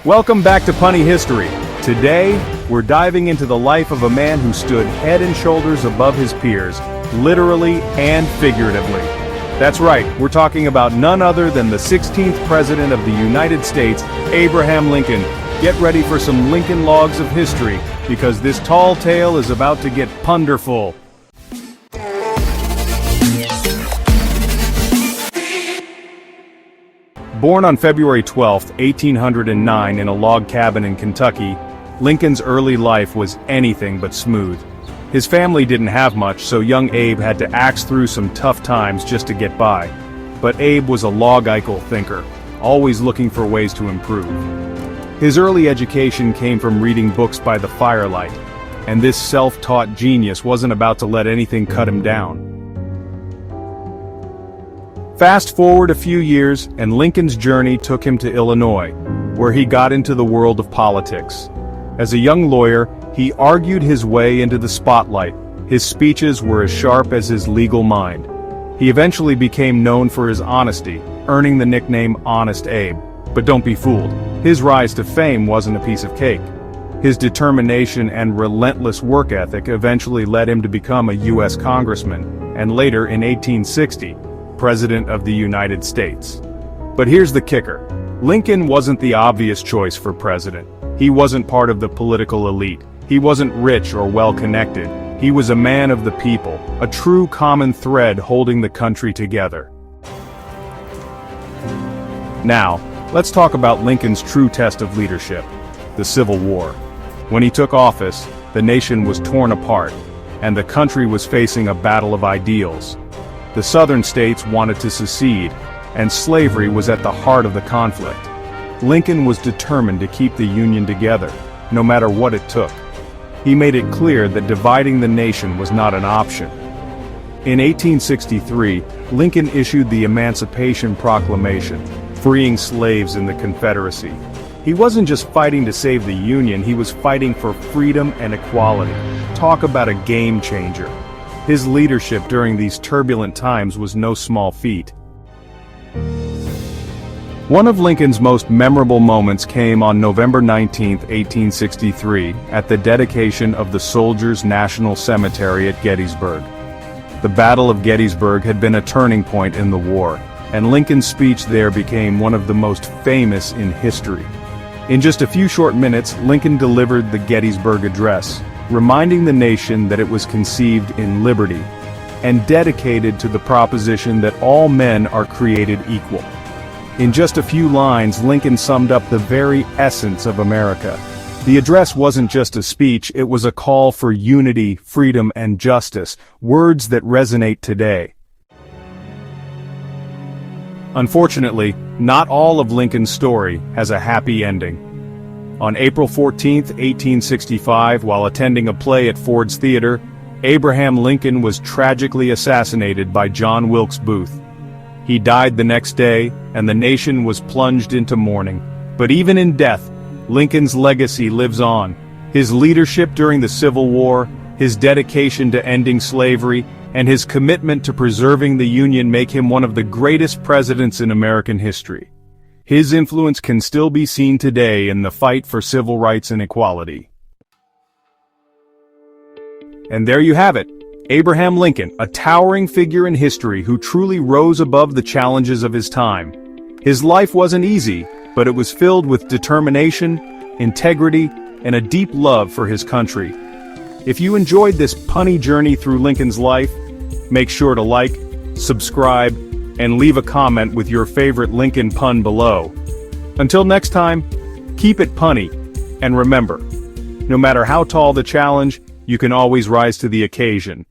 Welcome back to Punny History. Today, we're diving into the life of a man who stood head and shoulders above his peers, literally and figuratively. That's right, we're talking about none other than the 16th President of the United States, Abraham Lincoln. Get ready for some Lincoln logs of history, because this tall tale is about to get punderful. Born on February 12, 1809 in a log cabin in Kentucky, Lincoln's early life was anything but smooth. His family didn't have much, so young Abe had to axe through some tough times just to get by. But Abe was a logical thinker, always looking for ways to improve. His early education came from reading books by the firelight, and this self-taught genius wasn't about to let anything cut him down. Fast forward a few years, and Lincoln's journey took him to Illinois, where he got into the world of politics. As a young lawyer, he argued his way into the spotlight. His speeches were as sharp as his legal mind. He eventually became known for his honesty, earning the nickname Honest Abe. But don't be fooled, his rise to fame wasn't a piece of cake. His determination and relentless work ethic eventually led him to become a U.S. congressman, and later in 1860, President of the United States. But here's the kicker. Lincoln wasn't the obvious choice for president. He wasn't part of the political elite. He wasn't rich or well-connected. He was a man of the people, a true common thread holding the country together. Now, let's talk about Lincoln's true test of leadership, the Civil War. When he took office, the nation was torn apart, and the country was facing a battle of ideals. The southern states wanted to secede, and slavery was at the heart of the conflict. Lincoln was determined to keep the Union together, no matter what it took. He made it clear that dividing the nation was not an option. In 1863, Lincoln issued the Emancipation Proclamation, freeing slaves in the Confederacy. He wasn't just fighting to save the Union, he was fighting for freedom and equality. Talk about a game changer. His leadership during these turbulent times was no small feat. One of Lincoln's most memorable moments came on November 19, 1863, at the dedication of the Soldiers' National Cemetery at Gettysburg. The Battle of Gettysburg had been a turning point in the war, and Lincoln's speech there became one of the most famous in history. In just a few short minutes, Lincoln delivered the Gettysburg Address, reminding the nation that it was conceived in liberty, and dedicated to the proposition that all men are created equal. In just a few lines, Lincoln summed up the very essence of America. The address wasn't just a speech, it was a call for unity, freedom, and justice, words that resonate today. Unfortunately, not all of Lincoln's story has a happy ending. On April 14, 1865, while attending a play at Ford's Theater, Abraham Lincoln was tragically assassinated by John Wilkes Booth. He died the next day, and the nation was plunged into mourning. But even in death, Lincoln's legacy lives on. His leadership during the Civil War, his dedication to ending slavery, and his commitment to preserving the Union make him one of the greatest presidents in American history. His influence can still be seen today in the fight for civil rights and equality. And there you have it, Abraham Lincoln, a towering figure in history who truly rose above the challenges of his time. His life wasn't easy, but it was filled with determination, integrity, and a deep love for his country. If you enjoyed this punny journey through Lincoln's life, make sure to like, subscribe, and leave a comment with your favorite Lincoln pun below. Until next time, keep it punny, and remember, no matter how tall the challenge, you can always rise to the occasion.